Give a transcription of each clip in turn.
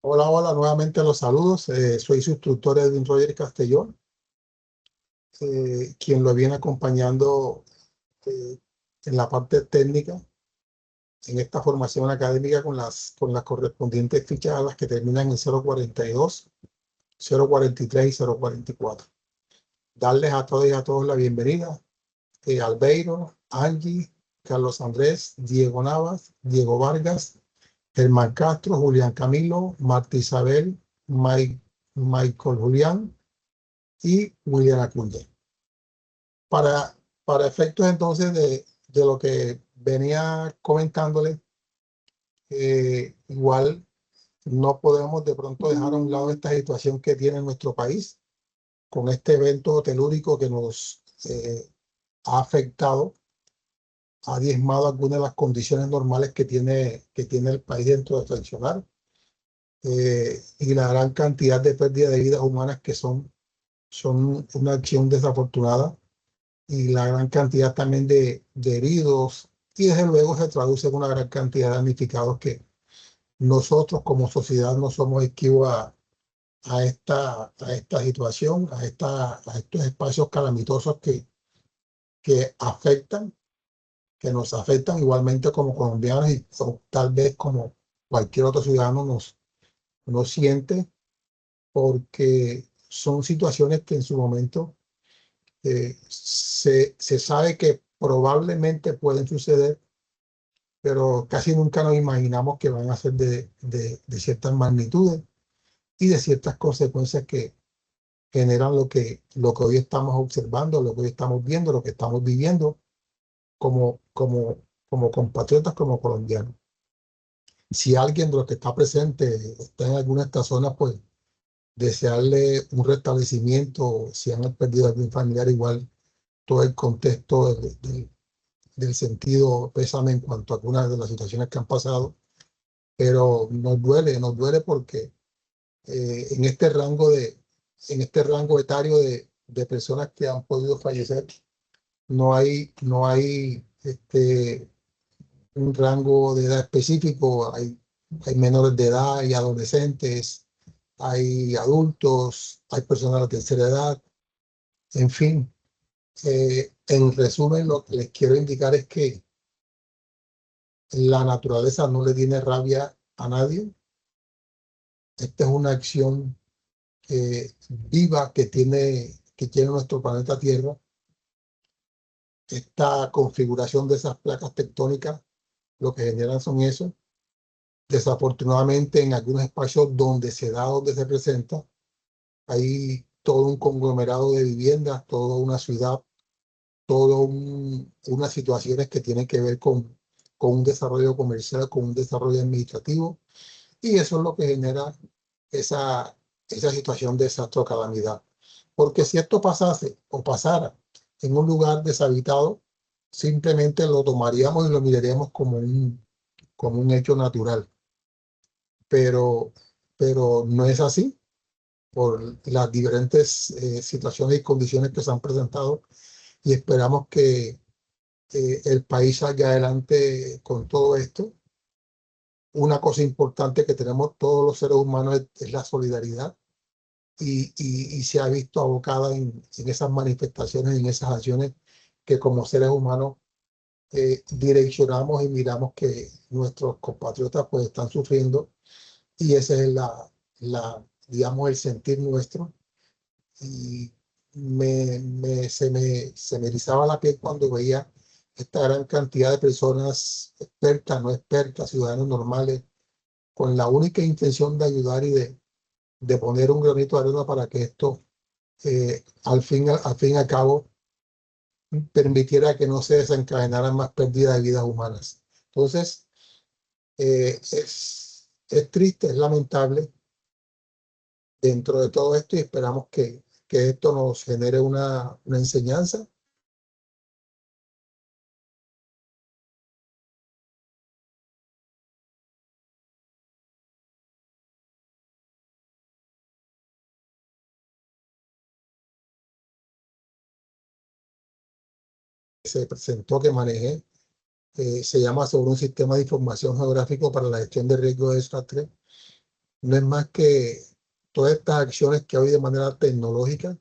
Hola, hola, nuevamente los saludos. Soy su instructor Edwin Roger Castellón, quien lo viene acompañando eh, en la parte técnica, en esta formación académica con las correspondientes fichas a las que terminan en 042, 043 y 044. Darles a todos y a todos la bienvenida. Albeiro, Angie, Carlos Andrés, Diego Navas, Diego Vargas, Germán Castro, Julián Camilo, Marta Isabel, Michael Julián y William Acuña. Para, para efectos entonces de lo que venía comentándole, igual no podemos de pronto dejar a un lado esta situación que tiene nuestro país con este evento telúrico que nos ha afectado, ha diezmado algunas de las condiciones normales que tiene el país dentro de funcionar, y la gran cantidad de pérdida de vidas humanas que son una acción desafortunada, y la gran cantidad también de heridos, y desde luego se traduce en una gran cantidad de damnificados que nosotros como sociedad no somos esquivos a esta situación, a estos espacios calamitosos que afectan, que nos afectan igualmente como colombianos y tal vez como cualquier otro ciudadano nos siente, porque son situaciones que en su momento se sabe que probablemente pueden suceder, pero casi nunca nos imaginamos que van a ser de ciertas magnitudes y de ciertas consecuencias que generan lo que hoy estamos observando, lo que hoy estamos viendo, lo que estamos viviendo como compatriotas, como colombianos. Si alguien de los que está presente está en alguna de estas zonas, pues desearle un restablecimiento. Si han perdido algún familiar, igual todo el contexto del sentido pésame en cuanto a algunas de las situaciones que han pasado, pero nos duele porque en este rango etario de personas que han podido fallecer, no hay un rango de edad específico. Hay menores de edad, hay adolescentes, hay adultos, hay personas de la tercera edad, en fin. En resumen, lo que les quiero indicar es que la naturaleza no le tiene rabia a nadie. Esta es una acción viva que tiene nuestro planeta Tierra. Esta configuración de esas placas tectónicas lo que generan son eso. Desafortunadamente, en algunos espacios donde se da, donde se presenta, hay todo un conglomerado de viviendas, toda una ciudad, unas situaciones que tienen que ver con un desarrollo comercial, con un desarrollo administrativo, y eso es lo que genera esa situación de desastre o calamidad. Porque si esto pasase o pasara en un lugar deshabitado, simplemente lo tomaríamos y lo miraríamos como un hecho natural. Pero, pero no es así por las diferentes situaciones y condiciones que se han presentado, y esperamos que el país salga adelante con todo esto. Una cosa importante que tenemos todos los seres humanos es la solidaridad, y se ha visto abocada en esas manifestaciones, en esas acciones que como seres humanos direccionamos y miramos que nuestros compatriotas pues están sufriendo, y ese es digamos, el sentir nuestro. Y se me erizaba la piel cuando veía esta gran cantidad de personas expertas, no expertas, ciudadanos normales, con la única intención de ayudar y de poner un granito de arena para que esto, al fin y al cabo, permitiera que no se desencadenaran más pérdidas de vidas humanas. Entonces, es triste, es lamentable dentro de todo esto, y esperamos que esto nos genere una enseñanza. Se presentó, que manejé, se llama sobre un sistema de información geográfico para la gestión de riesgos de desastre. no es más que todas estas acciones que hoy de manera tecnológica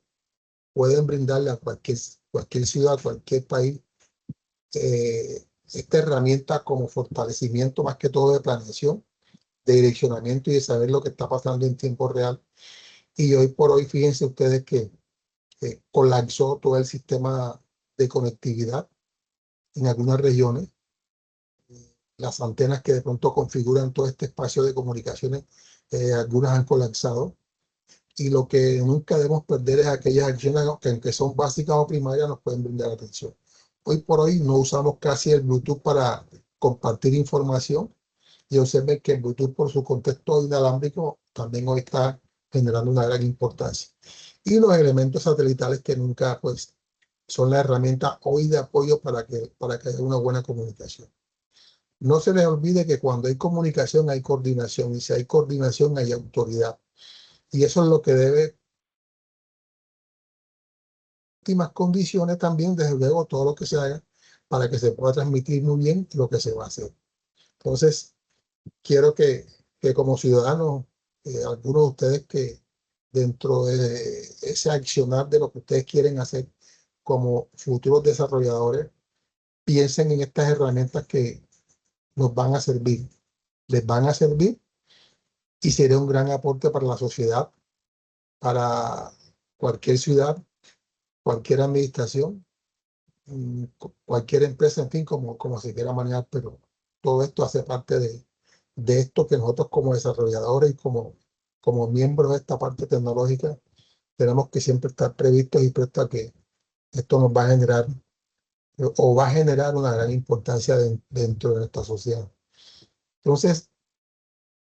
pueden brindarle a cualquier ciudad, cualquier país, esta herramienta como fortalecimiento más que todo de planeación, de direccionamiento y de saber lo que está pasando en tiempo real. Y hoy por hoy, fíjense ustedes que colapsó todo el sistema de conectividad en algunas regiones. Las antenas que de pronto configuran todo este espacio de comunicaciones, algunas han colapsado. Y lo que nunca debemos perder es aquellas acciones que, aunque son básicas o primarias, nos pueden brindar atención. Hoy por hoy no usamos casi el Bluetooth para compartir información, y observen que el Bluetooth, por su contexto inalámbrico, también hoy está generando una gran importancia. Y los elementos satelitales, que nunca pues son la herramienta hoy de apoyo para que haya una buena comunicación. No se les olvide que cuando hay comunicación hay coordinación, y si hay coordinación hay autoridad. Y eso es lo que debe, últimas condiciones también, desde luego, todo lo que se haga para que se pueda transmitir muy bien lo que se va a hacer. Entonces, quiero que como ciudadanos, algunos de ustedes que dentro de ese accionar de lo que ustedes quieren hacer como futuros desarrolladores, piensen en estas herramientas que nos van a servir, les van a servir, y será un gran aporte para la sociedad, para cualquier ciudad, cualquier administración, cualquier empresa, en fin, como se quiera manejar, pero todo esto hace parte de esto que nosotros como desarrolladores y como miembros de esta parte tecnológica tenemos que siempre estar previstos y prestos a que esto nos va a generar o va a generar una gran importancia dentro de nuestra sociedad. Entonces,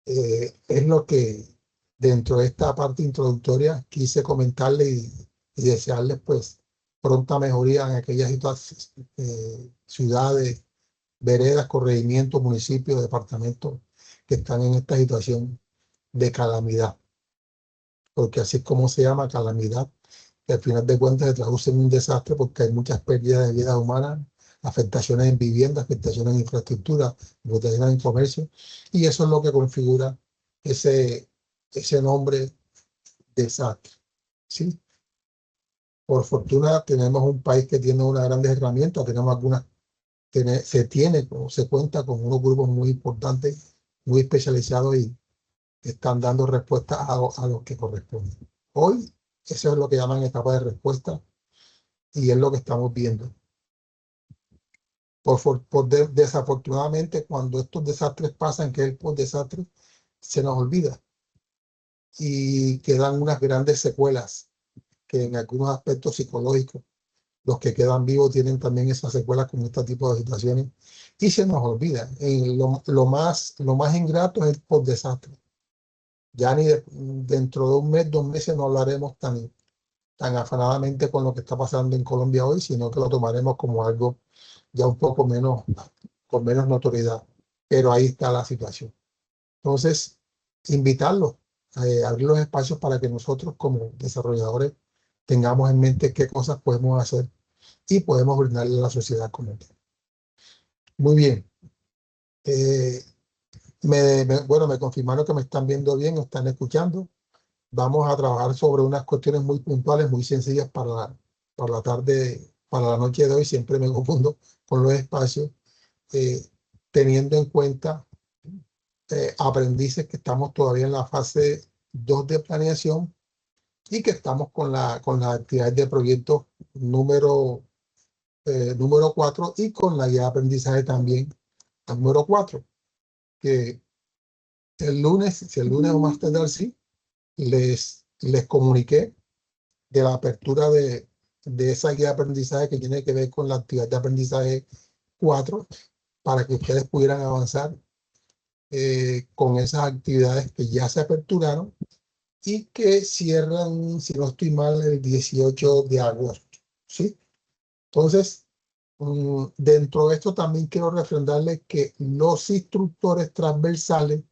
es lo que dentro de esta parte introductoria quise comentarle y desearles pues pronta mejoría en aquellas ciudades, veredas, corregimientos, municipios, departamentos que están en esta situación de calamidad, porque así es como se llama, calamidad, que al final de cuentas se traduce en un desastre porque hay muchas pérdidas de vidas humanas, afectaciones en vivienda, afectaciones en infraestructura, afectaciones en comercio, y eso es lo que configura ese nombre, desastre, ¿sí? Por fortuna tenemos un país que tiene unas grandes herramientas, tenemos algunas, se cuenta con unos grupos muy importantes, muy especializados, y están dando respuesta a lo que corresponde. Hoy, eso es lo que llaman etapa de respuesta, y es lo que estamos viendo. Desafortunadamente, cuando estos desastres pasan, que es el post-desastre, se nos olvida y quedan unas grandes secuelas que en algunos aspectos psicológicos, los que quedan vivos tienen también esas secuelas con este tipo de situaciones, y se nos olvida. Lo más ingrato es el post-desastre. Ya ni dentro de un mes, 2 meses, no hablaremos tan afanadamente con lo que está pasando en Colombia hoy, sino que lo tomaremos como algo ya un poco menos, con menos notoriedad. Pero ahí está la situación. Entonces, invitarlos a abrir los espacios para que nosotros como desarrolladores tengamos en mente qué cosas podemos hacer y podemos brindarle a la sociedad como tal. Muy bien. Bueno, me confirmaron que me están viendo bien, me están escuchando. Vamos a trabajar sobre unas cuestiones muy puntuales, muy sencillas para la tarde, para la noche de hoy. Siempre me confundo con los espacios, eh, teniendo en cuenta aprendices que estamos todavía en la fase 2 de planeación, y que estamos con las actividades de proyecto número 4, y con la guía de aprendizaje también número 4, que el lunes, si el lunes o más tardar, sí, les comuniqué de la apertura de esa guía de aprendizaje que tiene que ver con la actividad de aprendizaje 4, para que ustedes pudieran avanzar con esas actividades que ya se aperturaron y que cierran, si no estoy mal, el 18 de agosto, ¿sí? Entonces, dentro de esto también quiero refrendarles que los instructores transversales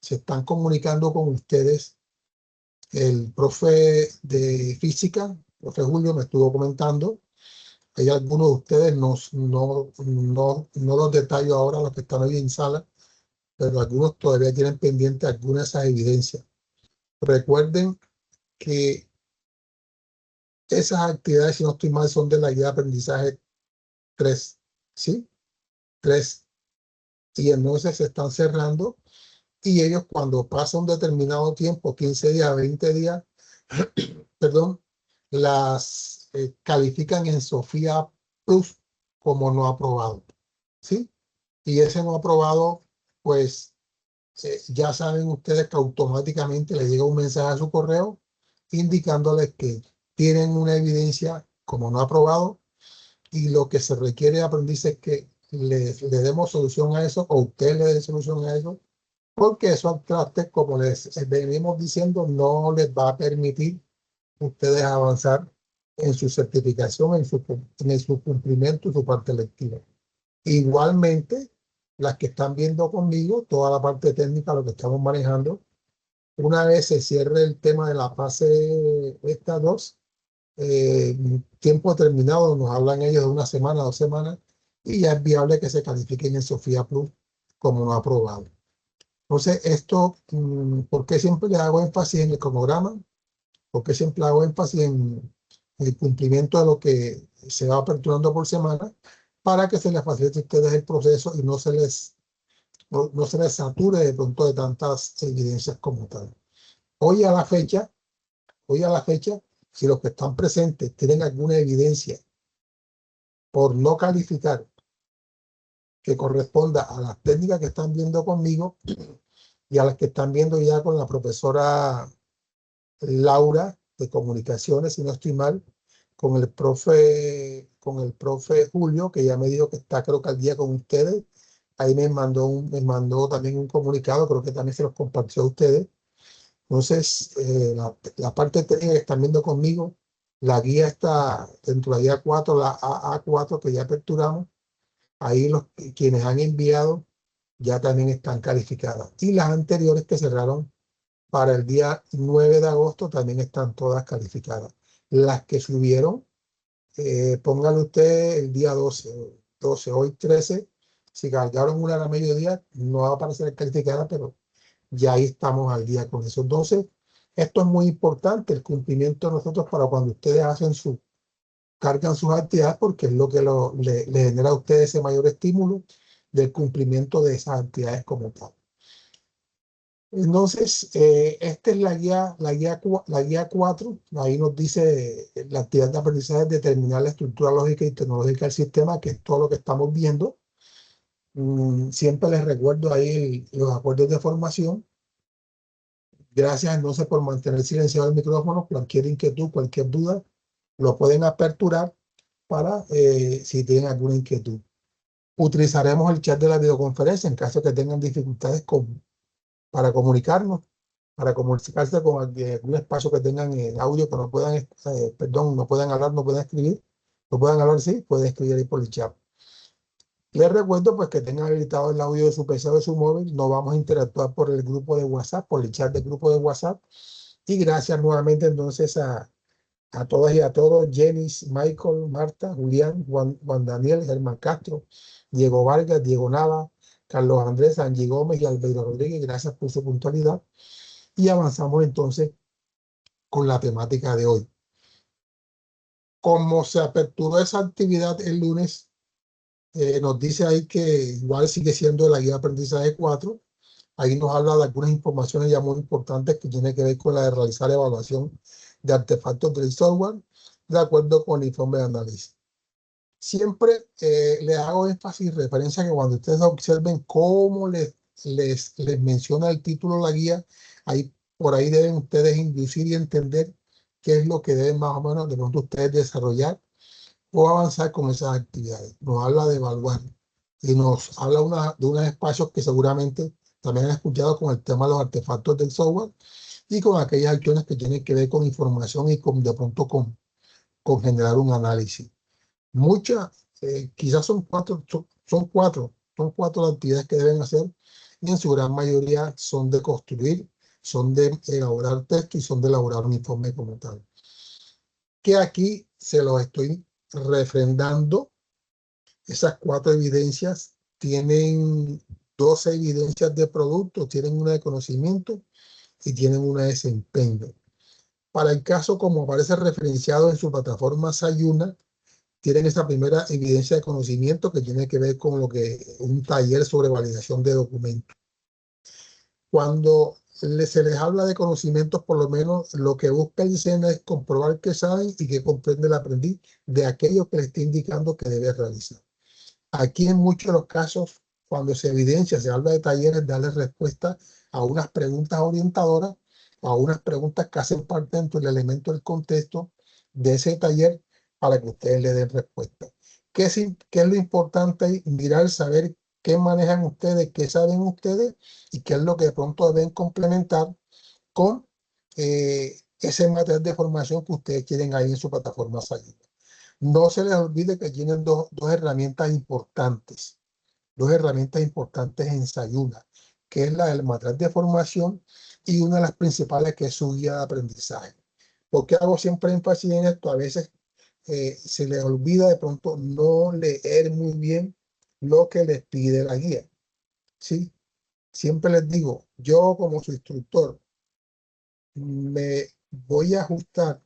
se están comunicando con ustedes. El profe de física, profe Julio, me estuvo comentando. Hay algunos de ustedes, no los detallo ahora, los que están hoy en sala, pero algunos todavía tienen pendiente algunas de esas evidencias. Recuerden que esas actividades, si no estoy mal, son de la guía de aprendizaje 3, ¿sí? 3. Y entonces se están cerrando y ellos cuando pasa un determinado tiempo, 15 días, 20 días, perdón, las califican en Sofía Plus como no aprobado, ¿sí? Y ese no aprobado, pues ya saben ustedes que automáticamente le llega un mensaje a su correo indicándoles que tienen una evidencia como no aprobado y lo que se requiere de aprendiz es que le demos solución a eso o usted le dé solución a eso, porque eso al traste, como les venimos diciendo, no les va a permitir ustedes avanzar en su certificación, en su cumplimiento, en su parte lectiva. Igualmente, las que están viendo conmigo, toda la parte técnica, lo que estamos manejando, una vez se cierre el tema de la fase esta 2, tiempo determinado, nos hablan ellos de una semana, 2 semanas, y ya es viable que se califiquen en Sofía Plus como no aprobado. Entonces, esto, ¿por qué siempre le hago énfasis en el cronograma? ¿Por qué siempre hago énfasis en el cumplimiento de lo que se va aperturando por semana? Para que se les facilite a ustedes el proceso y no se les sature de pronto de tantas evidencias como tal. Hoy a la fecha, hoy a la fecha, si los que están presentes tienen alguna evidencia por no calificar que corresponda a las técnicas que están viendo conmigo y a las que están viendo ya con la profesora Laura de comunicaciones, si no estoy mal, con el profe Julio, que ya me dijo que está creo que al día con ustedes. Ahí me mandó también un comunicado, creo que también se los compartió a ustedes. Entonces, la parte técnica que están viendo conmigo, la guía está dentro de la guía 4, la AA4 que ya aperturamos. Ahí quienes han enviado ya también están calificadas. Y las anteriores que cerraron para el día 9 de agosto también están todas calificadas. Las que subieron, póngale usted el día 12, hoy 13. Si cargaron una a la mediodía, no va a aparecer calificada, pero ya ahí estamos al día con eso. Entonces, esto es muy importante, el cumplimiento de nosotros para cuando ustedes cargan sus actividades, porque es lo que le genera a ustedes ese mayor estímulo del cumplimiento de esas actividades como tal. Entonces, esta es la guía 4. Ahí nos dice la actividad de aprendizaje es determinar la estructura lógica y tecnológica del sistema, que es todo lo que estamos viendo. Siempre les recuerdo ahí los acuerdos de formación. Gracias entonces por mantener silenciado el micrófono. Cualquier inquietud, cualquier duda, lo pueden aperturar para si tienen alguna inquietud. Utilizaremos el chat de la videoconferencia en caso que tengan dificultades para comunicarnos, para comunicarse con algún espacio que tengan audio que no puedan, perdón, no puedan hablar, no puedan escribir, no puedan hablar, sí, pueden escribir ahí por el chat. Les recuerdo pues que tengan habilitado el audio de su PC o de su móvil. No vamos a interactuar por el grupo de WhatsApp, por el chat del grupo de WhatsApp. Y gracias nuevamente entonces a todas y a todos, Jenis, Michael, Marta, Julián, Juan Daniel, Germán Castro, Diego Vargas, Diego Nava, Carlos Andrés, Angie Gómez y Albeiro Rodríguez. Gracias por su puntualidad. Y avanzamos entonces con la temática de hoy. Como se aperturó esa actividad el lunes, nos dice ahí que igual sigue siendo la guía de aprendizaje 4. Ahí nos habla de algunas informaciones ya muy importantes que tienen que ver con la de realizar evaluación de artefactos del software de acuerdo con el informe de análisis. Siempre les hago énfasis y referencia que cuando ustedes observen cómo les menciona el título de la guía, ahí, por ahí deben ustedes inducir y entender qué es lo que deben más o menos de pronto ustedes desarrollar o avanzar con esas actividades. Nos habla de evaluar y nos habla de unos espacios que seguramente también han escuchado con el tema de los artefactos del software y con aquellas acciones que tienen que ver con información y de pronto con generar un análisis. Muchas, quizás son cuatro las actividades que deben hacer y en su gran mayoría son de construir, son de elaborar texto y son de elaborar un informe como tal. Que aquí se los estoy refrendando. Esas 4 evidencias tienen 12 evidencias de producto, tienen una de conocimiento y tienen una de desempeño. Para el caso, como aparece referenciado en su plataforma Sayuna, tienen esa primera evidencia de conocimiento que tiene que ver con lo que un taller sobre validación de documentos. Cuando se les habla de conocimientos, por lo menos lo que busca el SENA es comprobar que saben y que comprende el aprendiz de aquello que le está indicando que debe realizar. Aquí en muchos de los casos, cuando se evidencia, se habla de talleres, darle respuesta a unas preguntas orientadoras, a unas preguntas que hacen parte dentro del elemento del contexto de ese taller para que ustedes le den respuesta. ¿Qué es lo importante? Mirar, saber qué manejan ustedes, qué saben ustedes y qué es lo que de pronto deben complementar con ese material de formación que ustedes quieren ahí en su plataforma Sayuna. No se les olvide que tienen dos herramientas importantes en Sayuna, que es la del material de formación y una de las principales que es su guía de aprendizaje. ¿Por qué hago siempre énfasis en esto? A veces se les olvida de pronto no leer muy bien lo que les pide la guía. ¿Sí? Siempre les digo, yo como su instructor me voy a ajustar,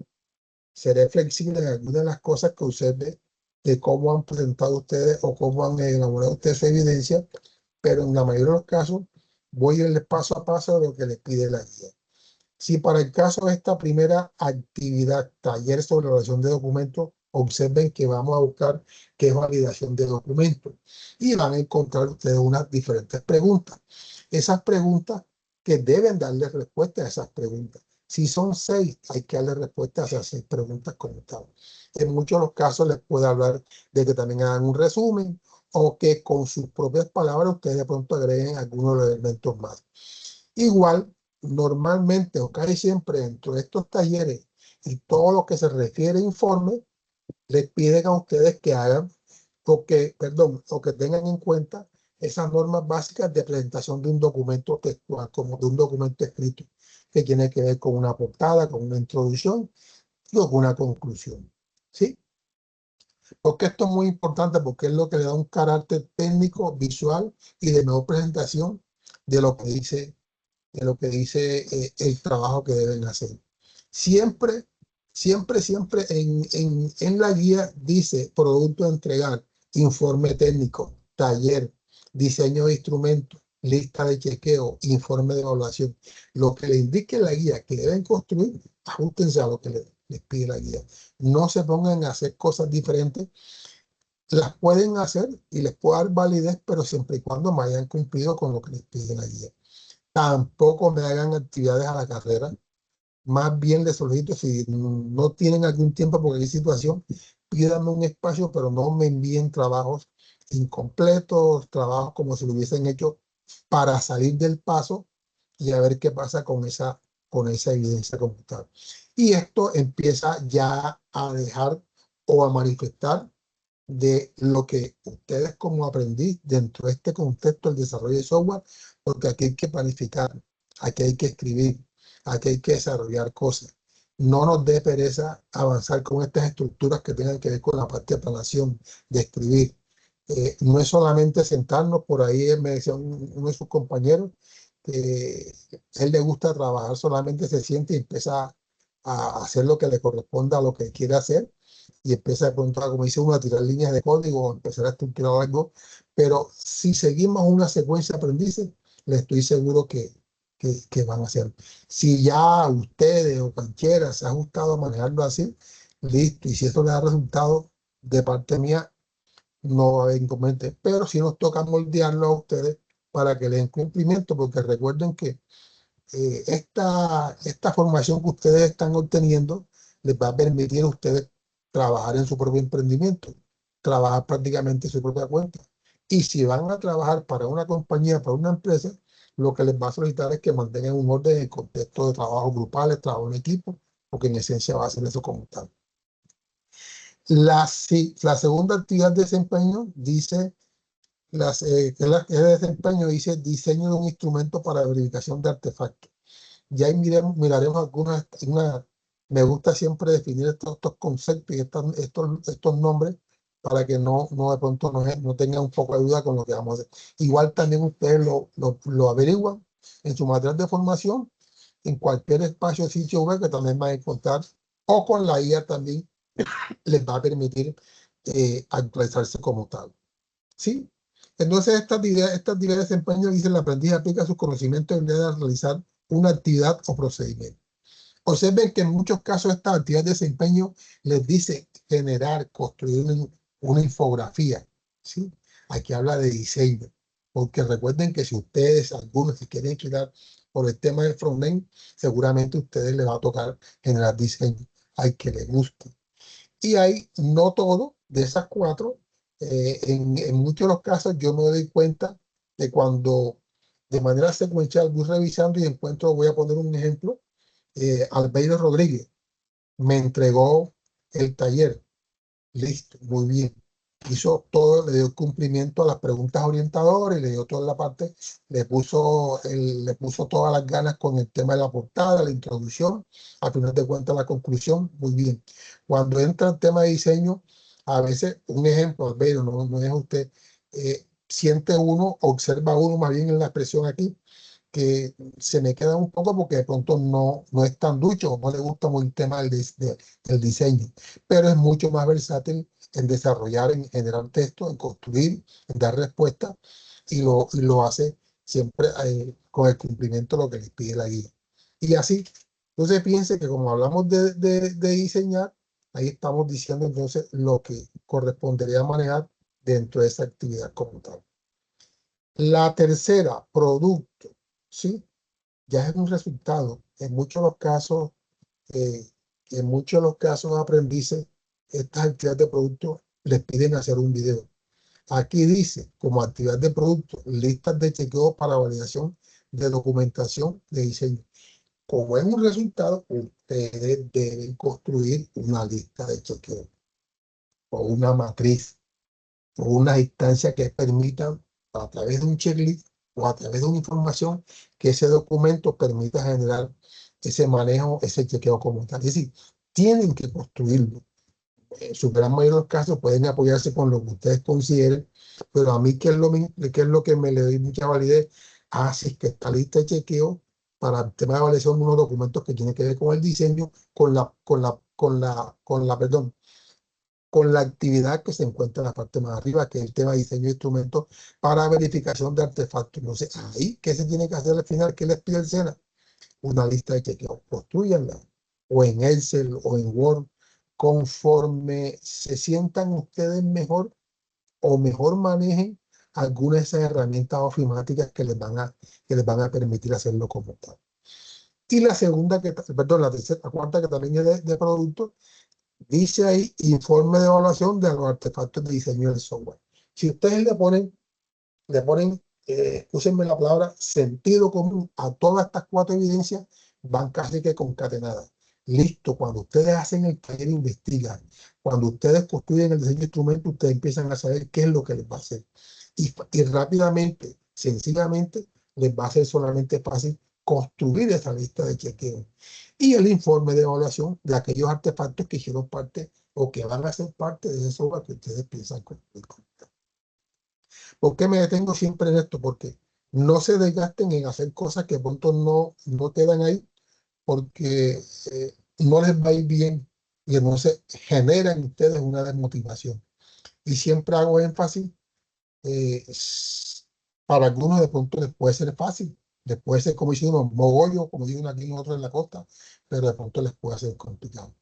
seré flexible en algunas de las cosas que observe de cómo han presentado ustedes o cómo han elaborado ustedes su evidencia, pero en la mayoría de los casos voy a ir paso a paso de lo que les pide la guía. Si para el caso de esta primera actividad, taller sobre validación de documentos, observen que vamos a buscar qué es validación de documentos y van a encontrar ustedes unas diferentes preguntas. Esas preguntas que deben darle respuesta a esas preguntas. Si son 6, hay que darle respuesta a esas 6 preguntas como están. En muchos de los casos les puedo hablar de que también hagan un resumen o que con sus propias palabras ustedes de pronto agreguen algunos de los elementos más. Igual, normalmente o casi siempre dentro de estos talleres y todo lo que se refiere a informe, les piden a ustedes que hagan o que tengan en cuenta esas normas básicas de presentación de un documento textual, como de un documento escrito, que tiene que ver con una portada, con una introducción y con una conclusión. ¿Sí? Porque esto es muy importante porque es lo que le da un carácter técnico, visual y de mejor presentación de lo que dice el trabajo que deben hacer. Siempre en la guía dice producto a entregar, informe técnico, taller, diseño de instrumentos, lista de chequeo, informe de evaluación. Lo que le indique la guía que deben construir, ajustense a lo que les pide la guía. No se pongan a hacer cosas diferentes. Las pueden hacer y les puedo dar validez, pero siempre y cuando me hayan cumplido con lo que les pide la guía. Tampoco me hagan actividades a la carrera. Más bien les solicito, si no tienen algún tiempo porque hay situación, pídanme un espacio, pero no me envíen trabajos incompletos, trabajos como si lo hubiesen hecho para salir del paso y a ver qué pasa con esa evidencia como tal. Y esto empieza ya a dejar o a manifestar de lo que ustedes como aprendiz dentro de este contexto del desarrollo de software, porque aquí hay que planificar, aquí hay que escribir, aquí hay que desarrollar cosas. No nos dé pereza avanzar con estas estructuras que tengan que ver con la parte de planación, de escribir. No es solamente sentarnos, por ahí me decía uno de sus compañeros que a él le gusta trabajar, solamente se siente y empieza a hacer lo que le corresponda a lo que quiere hacer y empieza de pronto, como dice uno, a tirar líneas de código o empezar a estructurar algo. Pero si seguimos una secuencia de aprendices, le estoy seguro que van a hacer. Si ya ustedes o cualquiera se ha ajustado a manejarlo así, listo. Y si esto le da resultado de parte mía, no va a haber inconveniente. Pero si nos toca moldearlo a ustedes para que le den cumplimiento, porque recuerden que esta formación que ustedes están obteniendo les va a permitir a ustedes trabajar en su propio emprendimiento, trabajar prácticamente en su propia cuenta. Y si van a trabajar para una compañía, para una empresa, lo que les va a solicitar es que mantengan un orden en el contexto de trabajo grupales, trabajo en equipo, porque en esencia va a ser eso como tal. La segunda actividad de desempeño dice, que es de desempeño, dice diseño de un instrumento para verificación de artefactos. Ya ahí miraremos algunas, me gusta siempre definir estos conceptos y estos nombres para que no de pronto no tengan un poco de duda con lo que vamos a hacer. Igual también ustedes lo averiguan en su material de formación, en cualquier espacio sitio web que también van a encontrar, o con la IA también les va a permitir actualizarse como tal. ¿Sí? Entonces, estas ideas de desempeño dicen el aprendiz aplica sus conocimientos en vez de realizar una actividad o procedimiento. Observen que en muchos casos estas actividades de desempeño les dice generar, construir una infografía. ¿Sí? Aquí habla de diseño, porque recuerden que si ustedes, algunos, si quieren estudiar por el tema del frontend, seguramente a ustedes les va a tocar generar diseño, hay que les guste. Y hay, no todo, de esas cuatro, en muchos de los casos yo me doy cuenta de cuando de manera secuencial voy revisando y encuentro, voy a poner un ejemplo, Albeiro Rodríguez me entregó el taller, listo, muy bien. Hizo todo, le dio cumplimiento a las preguntas orientadoras, le dio toda la parte, le puso todas las ganas con el tema de la portada, la introducción, al final de cuentas la conclusión, muy bien. Cuando entra el tema de diseño, a veces, un ejemplo, Albeiro, no es usted, siente uno, observa uno más bien en la expresión aquí, que se me queda un poco porque de pronto no es tan ducho, no le gusta muy el tema del diseño, pero es mucho más versátil en desarrollar, en generar texto, en construir, en dar respuestas y lo hace siempre con el cumplimiento de lo que les pide la guía. Y así, entonces piense que como hablamos de diseñar, ahí estamos diciendo entonces lo que correspondería manejar dentro de esa actividad como tal. La tercera, producto, ¿sí? Ya es un resultado. En muchos de los casos, eh, en muchos de los casos aprendices, estas actividades de producto les piden hacer un video. Aquí dice, como actividad de producto, listas de chequeo para validación de documentación de diseño. Como es un resultado, ustedes deben construir una lista de chequeo o una matriz o una instancia que permitan, a través de un checklist o a través de una información, que ese documento permita generar ese manejo, ese chequeo como tal. Es decir, tienen que construirlo. En su gran mayoría de los casos pueden apoyarse con lo que ustedes consideren, pero a mí, ¿qué es lo que me le doy mucha validez? Así es que esta lista de chequeo para el tema de evaluación de unos documentos que tienen que ver con el diseño, perdón, con la actividad que se encuentra en la parte más arriba, que es el tema de diseño de instrumentos para verificación de artefactos. Entonces, ahí, ¿qué se tiene que hacer al final? ¿Qué les pide el SENA? Una lista de chequeo. Construyanla, o en Excel, o en Word, conforme se sientan ustedes mejor, o mejor manejen algunas de esas herramientas ofimáticas que les van a permitir hacerlo como tal. Y la segunda, perdón, la tercera, la cuarta, que también es de producto, dice ahí informe de evaluación de los artefactos de diseño del software. Si ustedes le ponen, úsenme la palabra, sentido común a todas estas cuatro evidencias, van casi que concatenadas. Listo, cuando ustedes hacen el taller, investigan. Cuando ustedes construyen el diseño de instrumento, ustedes empiezan a saber qué es lo que les va a hacer. Y rápidamente, sencillamente, les va a ser solamente fácil construir esa lista de chequeo. Y el informe de evaluación de aquellos artefactos que hicieron parte o que van a ser parte de ese software que ustedes piensan construir. ¿Por qué me detengo siempre en esto? Porque no se desgasten en hacer cosas que de pronto no quedan ahí, porque no les va a ir bien y entonces generan ustedes una desmotivación. Y siempre hago énfasis, para algunos de pronto les puede ser fácil, les puede ser como dicen unos mogollos, como dicen aquí nosotros en la costa, pero de pronto les puede ser complicado.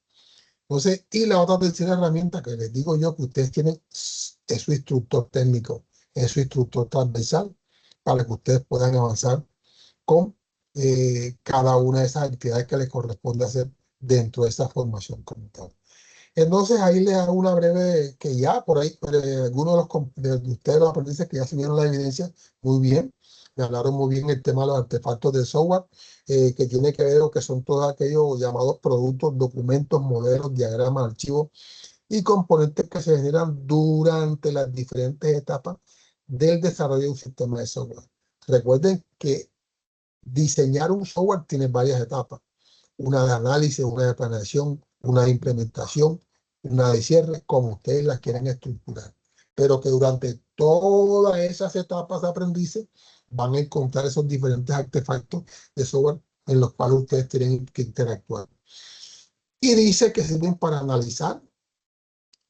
Entonces, y la otra tercera herramienta que les digo yo que ustedes tienen es su instructor técnico, es su instructor transversal, para que ustedes puedan avanzar con cada una de esas actividades que les corresponde hacer dentro de esa formación como tal. Entonces ahí les hago una breve, que ya por ahí, algunos de ustedes, los aprendices que ya se vieron la evidencia, muy bien, me hablaron muy bien el tema de los artefactos de software, que tiene que ver o que son todos aquellos llamados productos, documentos, modelos, diagramas, archivos y componentes que se generan durante las diferentes etapas del desarrollo de un sistema de software. Recuerden que diseñar un software tiene varias etapas, una de análisis, una de planeación, una de implementación una de cierre, como ustedes la quieran estructurar. Pero que durante todas esas etapas de aprendizaje van a encontrar esos diferentes artefactos de software en los cuales ustedes tienen que interactuar. Y dice que sirven para analizar.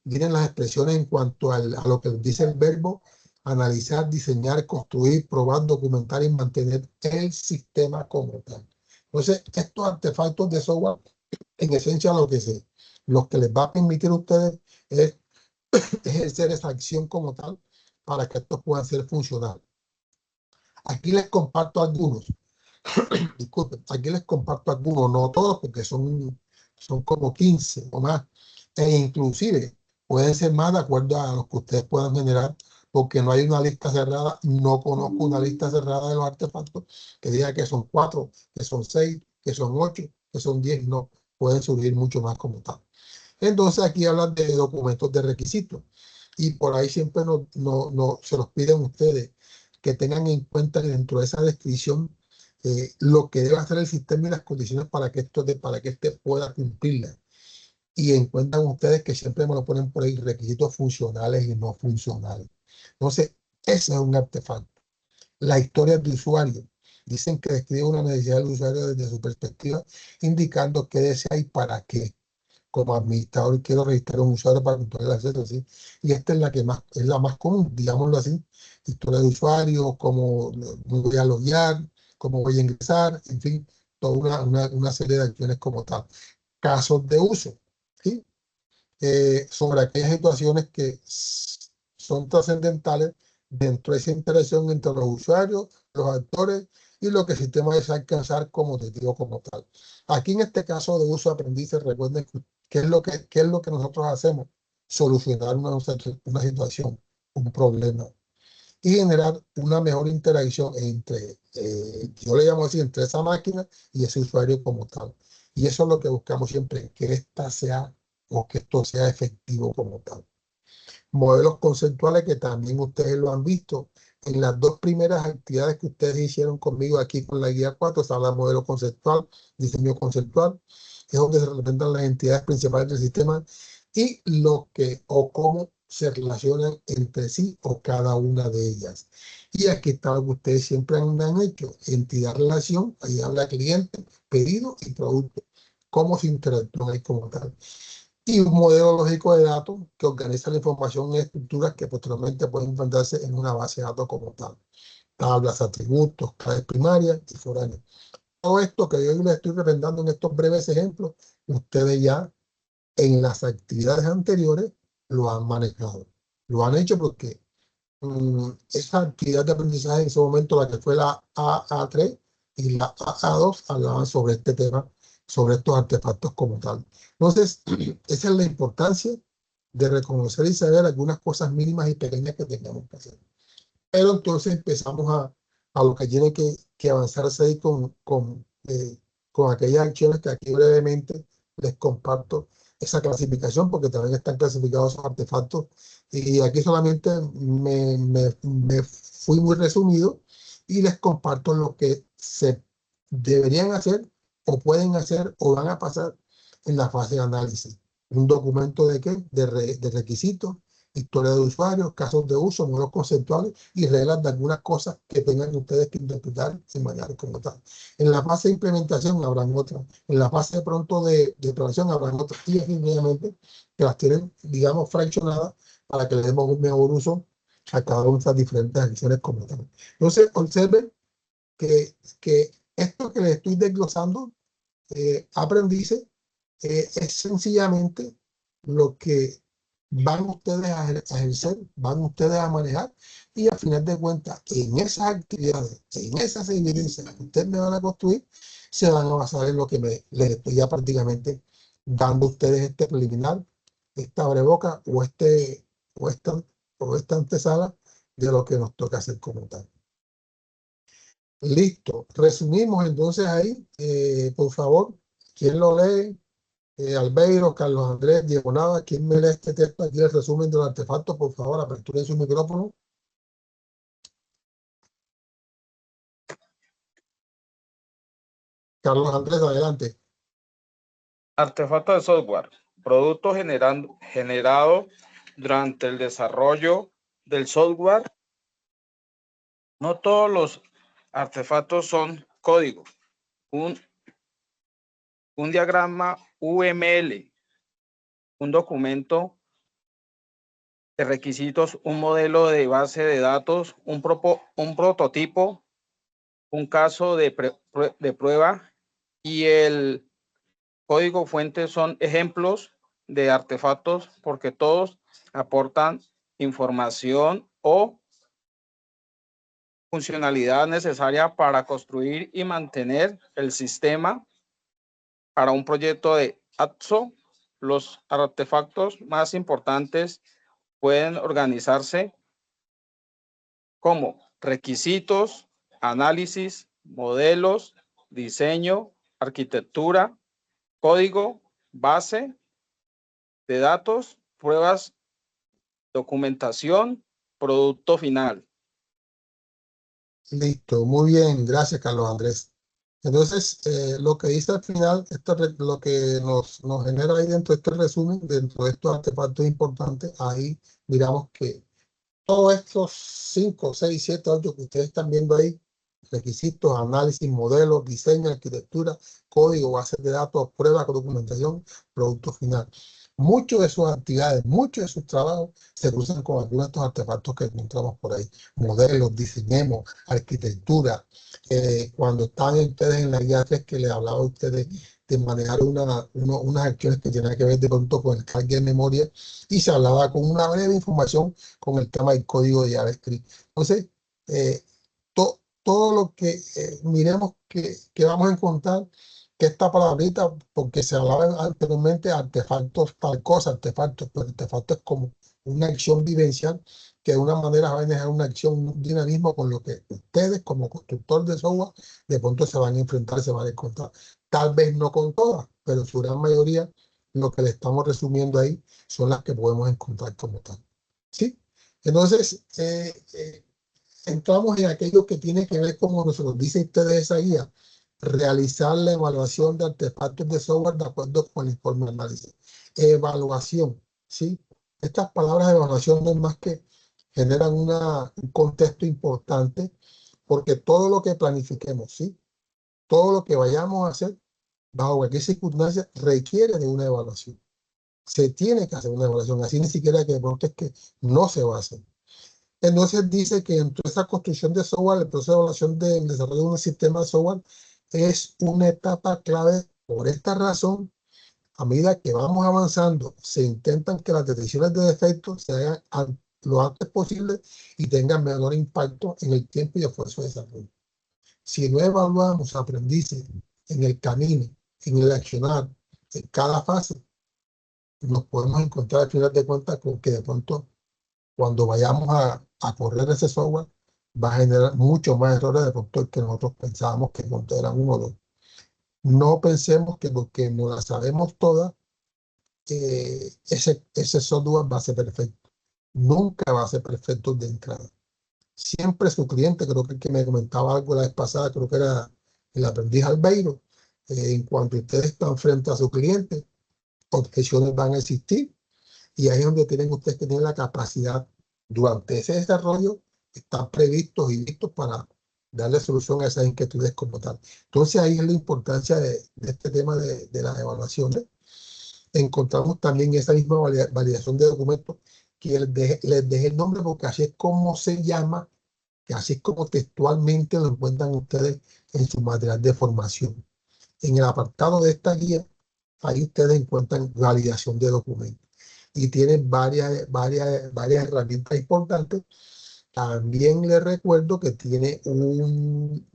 Miren las expresiones en cuanto a lo que dice el verbo: analizar, diseñar, construir, probar, documentar y mantener el sistema como tal. Entonces, estos artefactos de software, en esencia, lo que les va a permitir a ustedes es ejercer esa acción como tal para que estos puedan ser funcionales. Aquí les comparto algunos. Disculpen, aquí les comparto algunos, no todos, porque son como 15 o más. E inclusive pueden ser más de acuerdo a los que ustedes puedan generar, porque no hay una lista cerrada. No conozco una lista cerrada de los artefactos que diga que son 4, que son 6, que son 8, que son 10. No, pueden surgir mucho más como tal. Entonces aquí hablan de documentos de requisitos, y por ahí siempre se los piden ustedes que tengan en cuenta que dentro de esa descripción lo que debe hacer el sistema y las condiciones para que este pueda cumplirla. Y encuentran ustedes que siempre me lo ponen por ahí: requisitos funcionales y no funcionales. Entonces, ese es un artefacto. La historia de usuario. Dicen que describe una necesidad del usuario desde su perspectiva, indicando qué desea y para qué. Como administrador quiero registrar un usuario para controlar el acceso, ¿sí? Y esta es es la más común, digámoslo así: historia de usuario, cómo me voy a loguear, cómo voy a ingresar, en fin, toda una serie de acciones como tal. Casos de uso, ¿sí? Sobre aquellas situaciones que son trascendentales dentro de esa interacción entre los usuarios, los actores y lo que el sistema desea alcanzar como objetivo como tal. Aquí en este caso de uso aprendizaje, recuerden qué es lo que nosotros hacemos: solucionar una situación, un problema, y generar una mejor interacción entre, yo le llamo así, entre esa máquina y ese usuario como tal. Y eso es lo que buscamos siempre: que esta sea, o que esto sea efectivo como tal. Modelos conceptuales, que también ustedes lo han visto en las dos primeras actividades que ustedes hicieron conmigo aquí con la guía 4. Se habla de modelo conceptual, diseño conceptual, es donde se representan las entidades principales del sistema y lo que o cómo se relacionan entre sí o cada una de ellas. Y aquí está lo que ustedes siempre han hecho: entidad, relación, ahí habla cliente, pedido y producto, cómo se interactúan ahí como tal. Y un modelo lógico de datos que organiza la información en estructuras que posteriormente pueden encontrarse en una base de datos como tal: tablas, atributos, claves primarias y foráneas. Todo esto que yo les estoy representando en estos breves ejemplos, ustedes ya en las actividades anteriores lo han manejado. Lo han hecho porque esa actividad de aprendizaje en ese momento, la que fue la AA3 y la AA2, hablaban sobre este tema, sobre estos artefactos como tal. Entonces, esa es la importancia de reconocer y saber algunas cosas mínimas y pequeñas que tengamos que hacer. Pero entonces empezamos a lo que tiene que avanzarse ahí con aquellas acciones que aquí brevemente les comparto esa clasificación, porque también están clasificados esos artefactos. Y aquí solamente me fui muy resumido y les comparto lo que se deberían hacer o pueden hacer o van a pasar en la fase de análisis. Un documento de qué, de requisitos, historia de usuarios, casos de uso, modelos conceptuales y reglas de algunas cosas que tengan ustedes que interpretar y manejar como tal. En la fase de implementación habrán otras. En la fase de pronto de programación habrán otras. Y definitivamente que las tienen, digamos, fraccionadas para que le demos un mejor uso a cada una de estas diferentes acciones como tal. Entonces, observen que esto que les estoy desglosando, aprendice, es sencillamente lo que van ustedes a ejercer, van ustedes a manejar, y al final de cuentas, en esas actividades, en esas evidencias que ustedes me van a construir, se van a basar en lo que les estoy ya prácticamente dando a ustedes este preliminar, esta breboca o esta, o esta antesala de lo que nos toca hacer como tal. Listo, resumimos entonces ahí, por favor, ¿quién lo lee? Albeiro, Carlos Andrés, Diego Nava, ¿quién me lee este texto aquí, el resumen del artefacto? Por favor, aperturen su micrófono. Carlos Andrés, adelante. Artefacto de software. producto generado durante el desarrollo del software. No todos los artefactos son código. Un diagrama UML, un documento de requisitos, un modelo de base de datos, un prototipo, un caso de prueba y el código fuente son ejemplos de artefactos porque todos aportan información o funcionalidad necesaria para construir y mantener el sistema. Para un proyecto de AXO, los artefactos más importantes pueden organizarse como requisitos, análisis, modelos, diseño, arquitectura, código, base de datos, pruebas, documentación, producto final. Listo, muy bien, gracias Carlos Andrés. Entonces, lo que dice al final, lo que nos genera ahí dentro de este resumen, dentro de estos artefactos importantes, ahí miramos que todos estos 5, 6, 7, 8 que ustedes están viendo ahí, requisitos, análisis, modelos, diseño, arquitectura, código, bases de datos, pruebas, documentación, producto final. Muchas de sus actividades, muchos de sus trabajos se cruzan con algunos de estos artefactos que encontramos por ahí. Modelos, diseñemos, arquitectura. Cuando están ustedes en la guía 3 que les hablaba a ustedes de manejar unas acciones que tienen que ver de pronto con el cargue de memoria y se hablaba con una breve información con el tema del código de JavaScript. Entonces, todo lo que miremos que vamos a encontrar, que esta palabrita, porque se hablaba anteriormente artefactos, tal cosa, artefactos, pero artefactos es como una acción vivencial que de una manera va a dejar una acción, un dinamismo con lo que ustedes como constructor de software de pronto se van a enfrentar, se van a encontrar. Tal vez no con todas, pero su gran mayoría, lo que le estamos resumiendo ahí, son las que podemos encontrar como tal. ¿Sí? Entonces, entramos en aquello que tiene que ver, como nos dice ustedes esa guía, realizar la evaluación de artefactos de software de acuerdo con el informe de análisis. Evaluación, ¿sí? Estas palabras de evaluación no es más que generan un contexto importante porque todo lo que planifiquemos, ¿sí? Todo lo que vayamos a hacer, bajo cualquier circunstancia, requiere de una evaluación. Se tiene que hacer una evaluación, así ni siquiera que de pronto es que no se va a hacer. Entonces dice que en toda esa construcción de software, el proceso de evaluación del desarrollo de un sistema de software es una etapa clave. Por esta razón, a medida que vamos avanzando, se intentan que las detecciones de defectos se hagan lo antes posible y tengan menor impacto en el tiempo y esfuerzo de desarrollo. Si no evaluamos aprendices en el camino, en el accionar, en cada fase, nos podemos encontrar al final de cuentas con que de pronto cuando vayamos a correr ese software, va a generar muchos más errores de pronto que nosotros pensábamos que eran uno o dos. No pensemos que porque no la sabemos todas, ese software va a ser perfecto. Nunca va a ser perfecto de entrada. Siempre su cliente, creo que el que me comentaba algo la vez pasada, creo que era el aprendiz Albeiro, en cuanto ustedes están frente a su cliente, objeciones van a existir. Y ahí es donde tienen ustedes que tener la capacidad, durante ese desarrollo, están previstos y listos para darle solución a esas inquietudes como tal. Entonces ahí es la importancia de este tema de las evaluaciones. Encontramos también esa misma validación de documentos que les dejé el nombre porque así es como se llama, que así es como textualmente lo encuentran ustedes en su material de formación. En el apartado de esta guía, ahí ustedes encuentran validación de documentos y tienen varias herramientas importantes. También les recuerdo que tiene un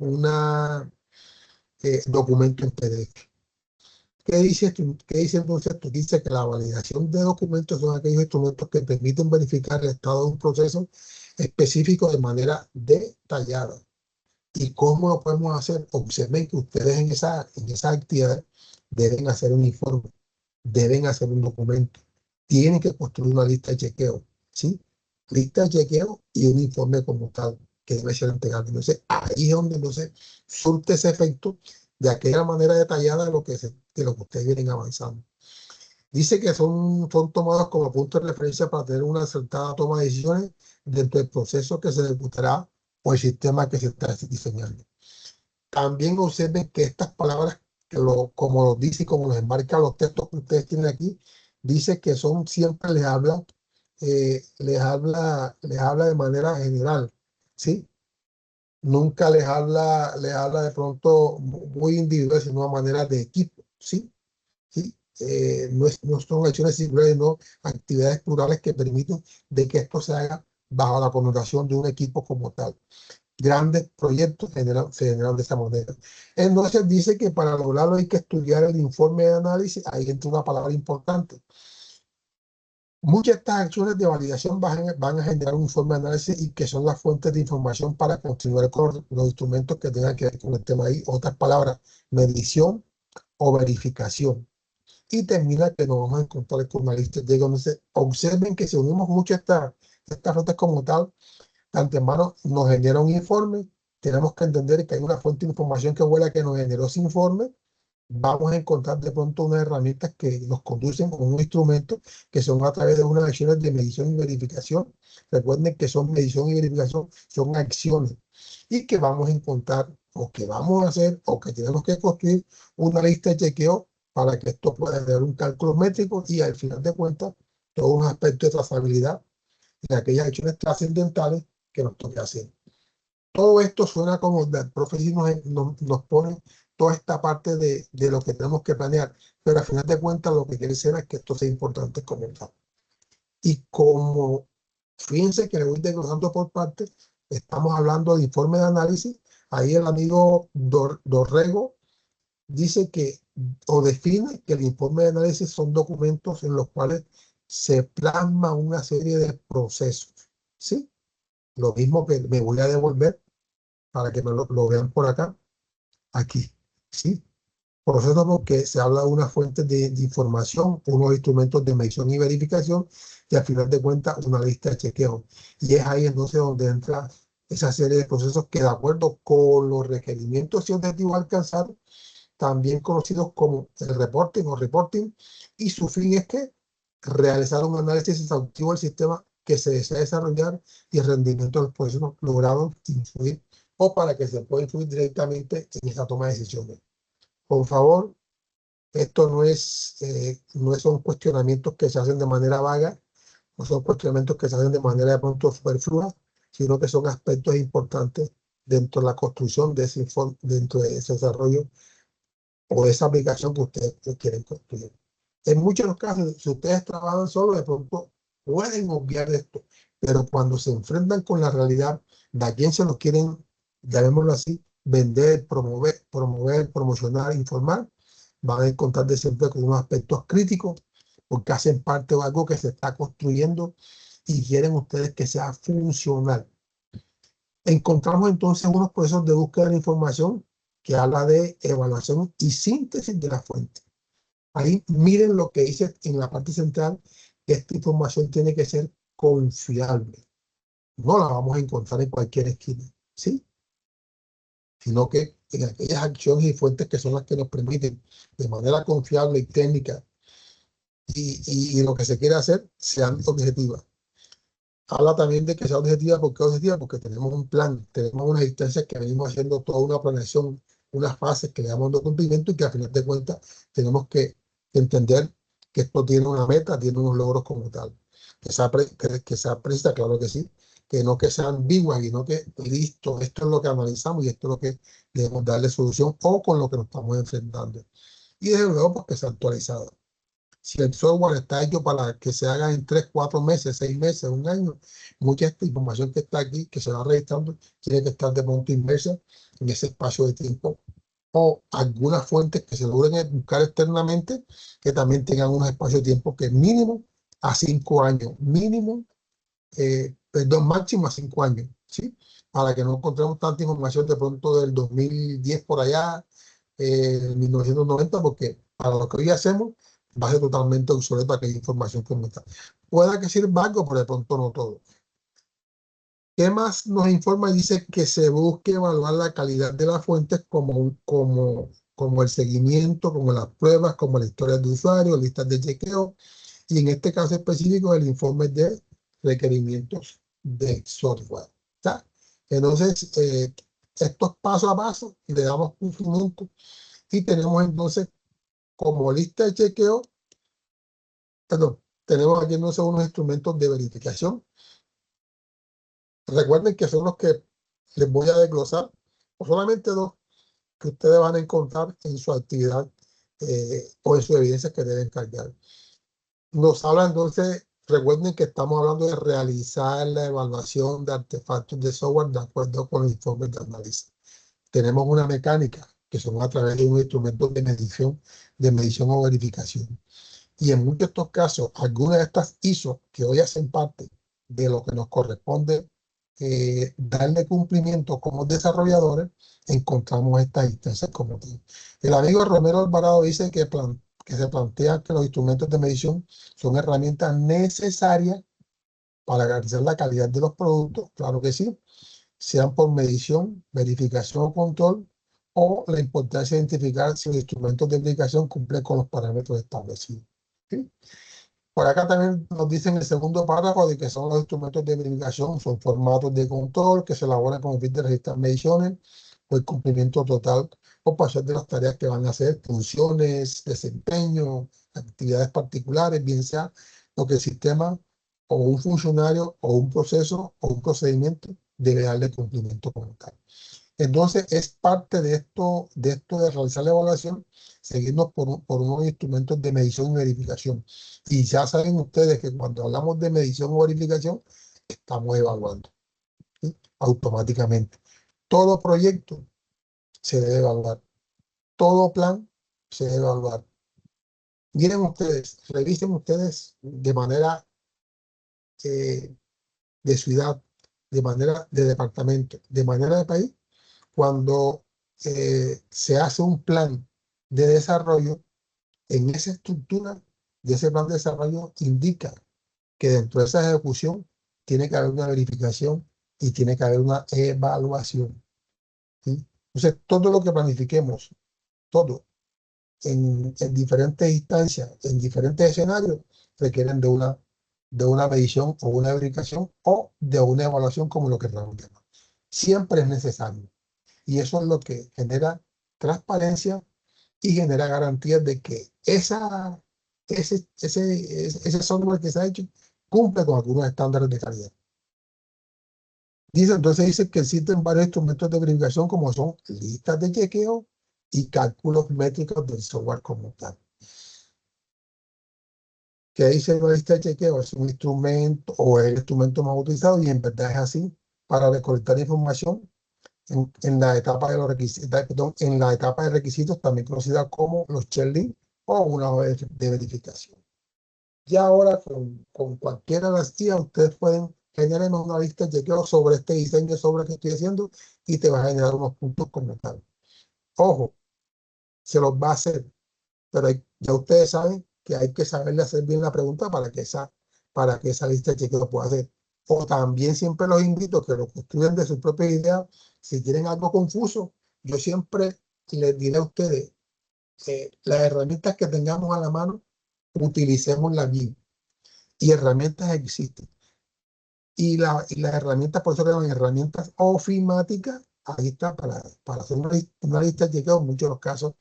documento en PDF. ¿Qué dice esto? ¿Qué dice entonces esto? Dice que la validación de documentos son aquellos instrumentos que permiten verificar el estado de un proceso específico de manera detallada. ¿Y cómo lo podemos hacer? Observen que ustedes en esa actividad deben hacer un informe, deben hacer un documento, tienen que construir una lista de chequeo, ¿sí? Lista de chequeo y un informe como tal que debe ser entregado. Entonces, ahí es donde entonces surte ese efecto de aquella manera detallada de lo que ustedes vienen avanzando. Dice que son tomados como punto de referencia para tener una acertada toma de decisiones dentro del proceso que se ejecutará o el sistema que se está diseñando. También observen que estas palabras, como lo dice y como los enmarca los textos que ustedes tienen aquí, dice que son siempre les habla de manera general, ¿sí? Nunca les habla de pronto muy individual, sino de manera de equipo, ¿sí? ¿Sí? No son acciones singulares, sino actividades plurales que permiten de que esto se haga bajo la connotación de un equipo como tal. Grandes proyectos se generan de esa manera. Entonces dice que para lograrlo hay que estudiar el informe de análisis. Ahí entra una palabra importante. Muchas de estas acciones de validación van a generar un informe de análisis y que son las fuentes de información para continuar con los instrumentos que tengan que ver con el tema ahí. Otras palabras, medición o verificación. Y termina que nos vamos a encontrar con una lista de donde observen que si unimos mucho estas rutas como tal, de antemano nos genera un informe. Tenemos que entender que hay una fuente de información que vuela que nos generó ese informe. Vamos a encontrar de pronto unas herramientas que nos conducen con un instrumento que son a través de unas acciones de medición y verificación. Recuerden que son medición y verificación, son acciones y que vamos a encontrar o que vamos a hacer o que tenemos que construir una lista de chequeo para que esto pueda tener un cálculo métrico y al final de cuentas todo un aspecto de trazabilidad en aquellas acciones trascendentales que nos toque hacer. Todo esto suena como el profe nos pone toda esta parte de lo que tenemos que planear, pero al final de cuentas lo que quiere decir es que esto sea importante como tal. Y como, fíjense que le voy desglosando por partes, estamos hablando de informe de análisis, ahí el amigo Dorrego dice que, o define que el informe de análisis son documentos en los cuales se plasma una serie de procesos, ¿sí? Lo mismo que me voy a devolver para que me lo vean por acá, aquí, ¿sí? Proceso porque se habla de una fuente de información, unos instrumentos de medición y verificación, y al final de cuentas una lista de chequeo. Y es ahí entonces donde entra esa serie de procesos que de acuerdo con los requerimientos y objetivos alcanzados, también conocidos como el reporting o reporting, y su fin es que realizar un análisis exhaustivo del sistema que se desea desarrollar y el rendimiento de los procesos logrados influir o para que se pueda influir directamente en esa toma de decisiones. Por favor, esto no son cuestionamientos que se hacen de manera vaga, no son cuestionamientos que se hacen de manera de pronto superflua, sino que son aspectos importantes dentro de la construcción de ese informe, dentro de ese desarrollo o de esa aplicación que ustedes quieren construir. En muchos de los casos, si ustedes trabajan solo, de pronto pueden obviar esto, pero cuando se enfrentan con la realidad de a quién se los quieren, llamémoslo así, vender, promocionar, informar, van a encontrar de siempre con unos aspectos críticos, porque hacen parte de algo que se está construyendo y quieren ustedes que sea funcional. Encontramos entonces unos procesos de búsqueda de información que habla de evaluación y síntesis de la fuente. Ahí miren lo que dice en la parte central, que esta información tiene que ser confiable. No la vamos a encontrar en cualquier esquina, ¿sí? Sino que en aquellas acciones y fuentes que son las que nos permiten de manera confiable y técnica y lo que se quiere hacer sean objetivas. Habla también de que sea objetiva. ¿Por qué objetiva? Porque tenemos un plan, tenemos unas instancias que venimos haciendo toda una planeación, unas fases que le damos de cumplimiento y que al final de cuentas tenemos que entender que esto tiene una meta, tiene unos logros como tal. Que sea precisa, claro que sí, que no que sea ambigua, sino que listo, esto es lo que analizamos y esto es lo que debemos darle solución o con lo que nos estamos enfrentando. Y desde luego, pues que sea actualizado. Si el software está hecho para que se haga en 3, 4 meses, 6 meses, un año, mucha esta información que está aquí, que se va registrando, tiene que estar de pronto inmersa en ese espacio de tiempo. O algunas fuentes que se logren buscar externamente, que también tengan unos espacios de tiempo que mínimo a 5 años, máximo a 5 años, ¿sí? Para que no encontremos tanta información de pronto del 2010 por allá, 1990, porque para lo que hoy hacemos va a ser totalmente obsoleta aquella información como está. Pueda que sirva algo, pero de pronto no todo. ¿Qué más nos informa? Dice que se busque evaluar la calidad de las fuentes como como el seguimiento, como las pruebas, como la historia de usuario, listas de chequeo, y en este caso específico el informe de requerimientos de software. ¿Está? Entonces, esto es paso a paso y le damos cumplimiento y tenemos entonces como lista de chequeo, perdón, tenemos aquí entonces unos instrumentos de verificación. Recuerden que son los que les voy a desglosar, o solamente dos que ustedes van a encontrar en su actividad o en sus evidencias que deben cargar. Nos habla entonces, recuerden que estamos hablando de realizar la evaluación de artefactos de software de acuerdo con los informes de análisis. Tenemos una mecánica que son a través de unos instrumentos de medición o verificación. Y en muchos de estos casos, algunas de estas ISO que hoy hacen parte de lo que nos corresponde darle cumplimiento como desarrolladores, encontramos estas instancias como tal. El amigo Romero Alvarado dice que se plantea que los instrumentos de medición son herramientas necesarias para garantizar la calidad de los productos, claro que sí, sean por medición, verificación o control, o la importancia de identificar si los instrumentos de verificación cumplen con los parámetros establecidos. ¿Sí? Por acá también nos dicen el segundo párrafo de que son los instrumentos de verificación, son formatos de control que se elaboran con el fin de registrar mediciones o el cumplimiento total o parcial de las tareas que van a hacer, funciones, desempeño, actividades particulares, bien sea lo que el sistema o un funcionario o un proceso o un procedimiento debe darle cumplimiento como tal. Entonces, es parte de esto de realizar la evaluación, seguirnos por unos instrumentos de medición y verificación. Y ya saben ustedes que cuando hablamos de medición o verificación, estamos evaluando, ¿sí? Automáticamente. Todo proyecto se debe evaluar. Todo plan se debe evaluar. Miren ustedes, revisen ustedes de manera de ciudad, de manera de departamento, de manera de país, cuando se hace un plan de desarrollo, en esa estructura de ese plan de desarrollo indica que dentro de esa ejecución tiene que haber una verificación y tiene que haber una evaluación. ¿Sí? Entonces, todo lo que planifiquemos, todo, en diferentes instancias, en diferentes escenarios, requieren de una medición o una verificación o de una evaluación como lo que realmente siempre es necesario. Y eso es lo que genera transparencia y genera garantías de que ese software que se ha hecho cumple con algunos estándares de calidad. Entonces dice que existen varios instrumentos de verificación como son listas de chequeo y cálculos métricos del software como tal. ¿Qué dice la lista de chequeo? Es un instrumento o el instrumento más utilizado y en verdad es así para recolectar información en la etapa de los requisitos, perdón, en la etapa de requisitos, también conocida como los checklist o una hoja de verificación. Y ahora con cualquiera de las guías ustedes pueden generarme una lista de chequeo sobre este diseño sobre que estoy haciendo y te va a generar unos puntos como tal. Ojo, se los va a hacer, pero ya ustedes saben que hay que saberle hacer bien la pregunta para que esa lista de chequeo pueda hacer. O también siempre los invito a que lo construyan de su propia idea. Si tienen algo confuso, yo siempre les diré a ustedes, las herramientas que tengamos a la mano, utilicémoslas bien. Y herramientas existen. Y las herramientas, por eso que llaman herramientas ofimáticas, ahí está para hacer una lista de chequeo. En muchos de los casos,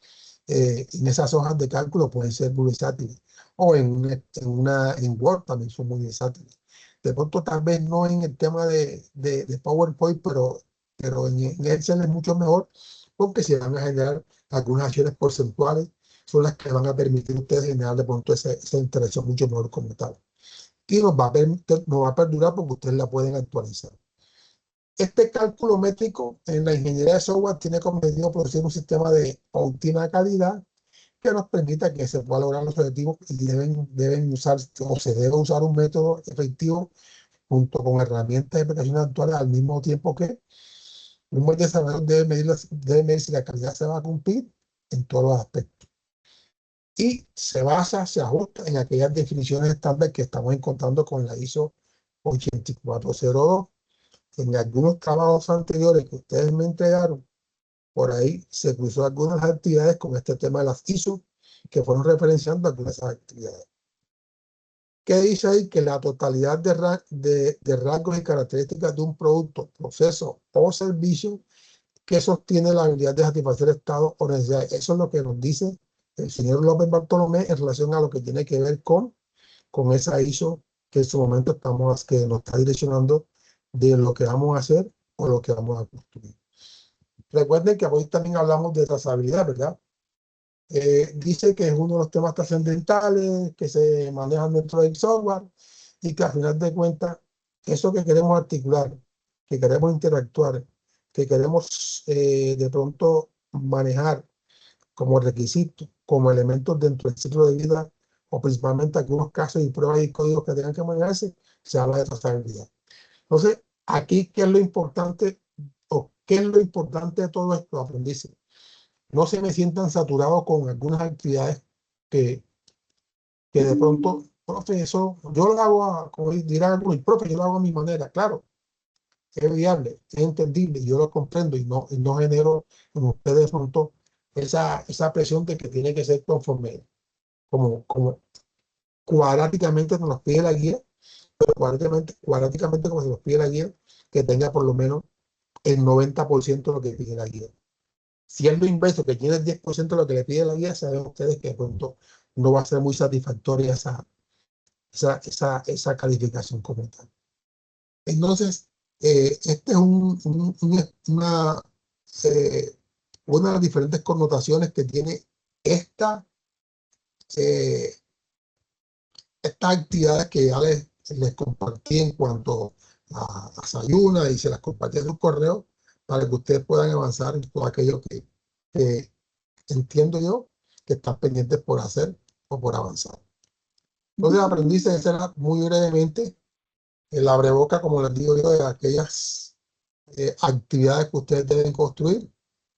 en esas hojas de cálculo pueden ser muy versátiles. O en Word también son muy versátiles. De pronto, tal vez no en el tema de PowerPoint, pero en Excel es mucho mejor porque se van a generar algunas acciones porcentuales, son las que van a permitir a ustedes generar de pronto esa interacción mucho mejor como tal. Y nos va a perdurar porque ustedes la pueden actualizar. Este cálculo métrico en la ingeniería de software tiene como objetivo producir un sistema de óptima calidad que nos permita que se pueda lograr los objetivos y deben usar o se debe usar un método efectivo junto con herramientas de aplicaciones actuales al mismo tiempo que un buen desarrollador debe medir si la calidad se va a cumplir en todos los aspectos. Y se ajusta en aquellas definiciones estándar que estamos encontrando con la ISO 8402. En algunos trabajos anteriores que ustedes me entregaron, por ahí se cruzó algunas actividades con este tema de las ISO, que fueron referenciando algunas actividades. ¿Qué dice ahí? Que la totalidad de rasgos y características de un producto, proceso o servicio que sostiene la habilidad de satisfacer estados o necesidades. Eso es lo que nos dice el señor López Bartolomé en relación a lo que tiene que ver con esa ISO que en su momento que nos está direccionando de lo que vamos a hacer o lo que vamos a construir. Recuerden que hoy también hablamos de trazabilidad, ¿verdad? Dice que es uno de los temas trascendentales que se manejan dentro del software y que al final de cuentas, eso que queremos articular, que queremos interactuar, que queremos de pronto manejar como requisitos, como elementos dentro del ciclo de vida, o principalmente algunos casos y pruebas y códigos que tengan que manejarse, se habla de trazabilidad. Entonces, aquí, ¿qué es lo importante o qué es lo importante de todo esto, aprendices? No se me sientan saturados con algunas actividades que, que de pronto, profe, eso yo lo hago, como dirán algunos, profe, yo lo hago a mi manera, claro, es viable, es entendible, yo lo comprendo y no genero en ustedes de pronto esa presión de que tiene que ser conforme, como cuadráticamente nos pide la guía, pero cuadráticamente como se nos pide la guía, que tenga por lo menos el 90% de lo que pide la guía. Si es lo inverso, que tiene el 10% de lo que le pide la guía, saben ustedes que de pronto no va a ser muy satisfactoria esa calificación como tal. Entonces, este es una de las diferentes connotaciones que tiene eh, estas actividades que ya les compartí en cuanto a Sayuna y se las compartí en sus correos para que ustedes puedan avanzar en todo aquello que entiendo yo que están pendientes por hacer o por avanzar. Entonces aprendí a hacer muy brevemente el abreboca, como les digo yo, de aquellas actividades que ustedes deben construir.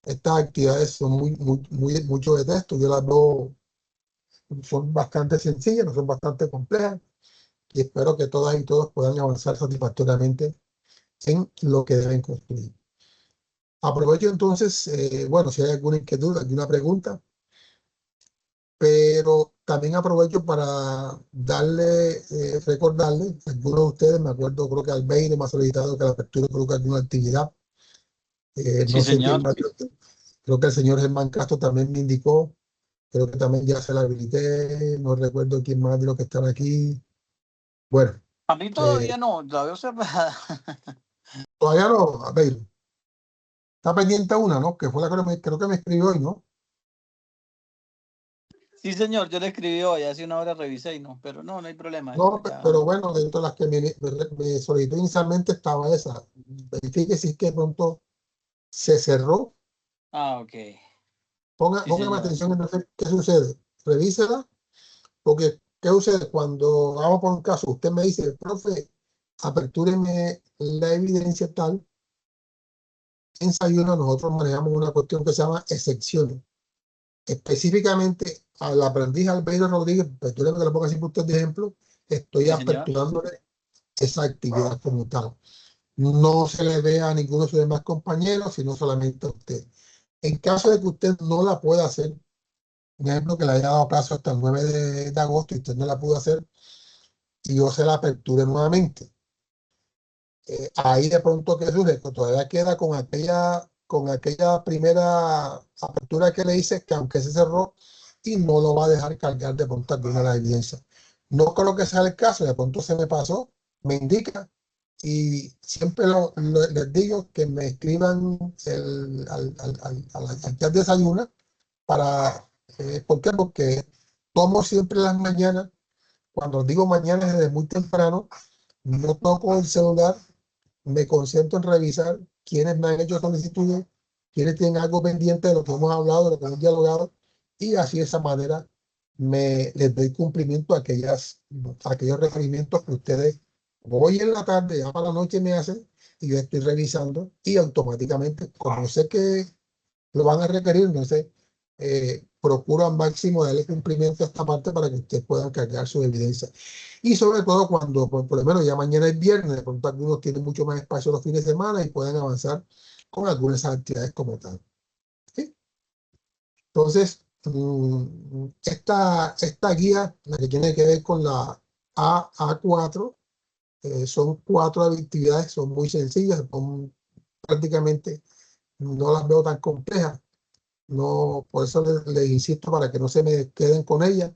Estas actividades son mucho de texto, yo las veo, son bastante sencillas, no son bastante complejas, y espero que todas y todos puedan avanzar satisfactoriamente en lo que deben construir. Aprovecho entonces, bueno, si hay alguna inquietud, alguna pregunta, pero también aprovecho para recordarle, algunos de ustedes, me acuerdo, creo que Albeiro me ha solicitado que la apertura coloque alguna actividad, Sí, no sé quién señor. más, creo que el señor Germán Castro también me indicó, creo que también ya se la habilité, no recuerdo quién más de los que están aquí. Bueno, A mí todavía no, la veo cerrada. todavía no, Albeiro, está pendiente una, ¿no? Que fue la que creo que me escribió hoy, ¿no? Sí, señor, yo le escribí hoy, hace una hora revisé y no, pero no hay problema. No, Ya. pero bueno, dentro de las que me solicitó inicialmente estaba esa. Verifique si es que de pronto se cerró. Ah, ok. Sí, Póngame señor. atención en qué sucede. Revísela, porque ¿qué sucede? Cuando vamos por un caso, usted me dice, profe, apertúreme la evidencia tal. En Sayuna nosotros manejamos una cuestión que se llama excepciones. Específicamente al aprendiz Albeiro Rodríguez, apertúreme que lo ponga así por usted de ejemplo, estoy Sí, señor. aperturándole esa actividad como tal. No se le ve a ninguno de sus demás compañeros, sino solamente a usted. En caso de que usted no la pueda hacer, un ejemplo que le haya dado plazo hasta el 9 de agosto y usted no la pudo hacer, y yo se la aperture nuevamente. Ahí de pronto, ¿qué surge? Que todavía queda con aquella primera apertura que le hice, que aunque se cerró, y no lo va a dejar cargar de pronto alguna de la evidencia. No creo que sea el caso, de pronto se me pasó, me indica, y siempre les digo que me escriban al chat de Sayuna para, ¿por qué? Porque tomo siempre las mañanas, cuando digo mañana desde muy temprano, no toco el celular, me concentro en revisar quiénes me han hecho solicitudes, quiénes tienen algo pendiente de lo que hemos hablado, de lo que hemos dialogado, y así de esa manera les doy cumplimiento a aquellos requerimientos que ustedes hoy en la tarde, ya para la noche me hacen, y yo estoy revisando, y automáticamente, como sé que lo van a requerir, entonces procuro al máximo darle cumplimiento a esta parte para que ustedes puedan cargar su evidencia. Y sobre todo cuando, por lo menos ya mañana es viernes, de pronto algunos tienen mucho más espacio los fines de semana y pueden avanzar con algunas actividades como tal. Entonces, esta guía, la que tiene que ver con la A4, son 4 actividades, son muy sencillas, prácticamente no las veo tan complejas. No, por eso les insisto para que no se me queden con ellas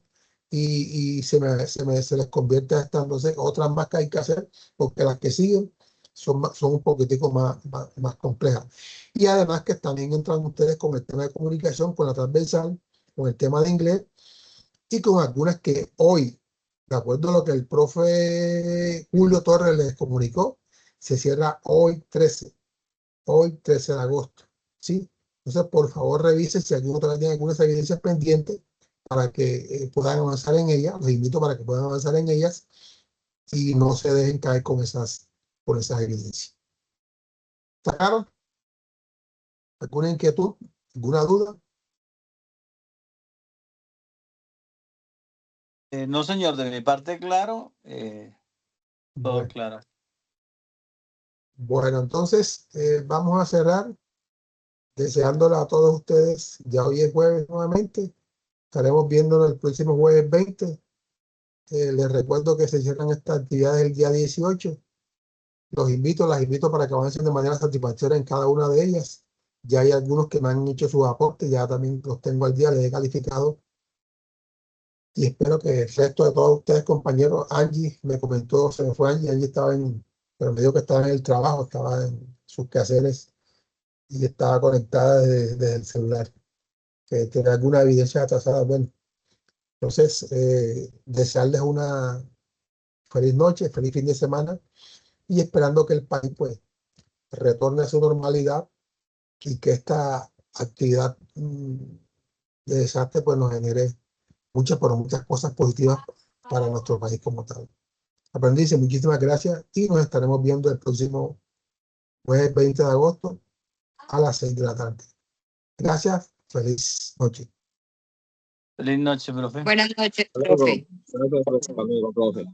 y se les convierte hasta entonces otras más que hay que hacer, porque las que siguen son un poquitico más complejas. Y además que también entran ustedes con el tema de comunicación, con la transversal, con el tema de inglés y con algunas que hoy, de acuerdo a lo que el profe Julio Torres les comunicó, se cierra hoy 13 de agosto, ¿sí? Entonces, por favor, revisen si alguno todavía tiene algunas evidencias pendientes para que puedan avanzar en ellas. Los invito para que puedan avanzar en ellas y no se dejen caer con esas evidencias. ¿Está claro? ¿Alguna inquietud? ¿Alguna duda? No, señor, de mi parte, claro. Todo claro. Bueno, entonces vamos a cerrar deseándole a todos ustedes, ya hoy es jueves nuevamente, estaremos viéndonos el próximo jueves 20. Les recuerdo que se cierran estas actividades el día 18. Las invito para que avancen de manera satisfactoria en cada una de ellas. Ya hay algunos que me han hecho sus aportes, ya también los tengo al día, les he calificado. Y espero que el resto de todos ustedes, compañeros, Angie me comentó, se me fue Angie estaba pero me dijo que estaba en el trabajo, estaba en sus quehaceres y estaba conectada desde el celular, que tiene alguna evidencia atrasada. Bueno, entonces, desearles una feliz noche, feliz fin de semana y esperando que el país pues retorne a su normalidad y que esta actividad de desastre pues nos genere muchas cosas positivas para nuestro país como tal. Aprendiz, muchísimas gracias y nos estaremos viendo el próximo jueves 20 de agosto a las 6 de la tarde. Gracias, feliz noche. Feliz noche, profe. Buenas noches, profe. Gracias, amigo, profe.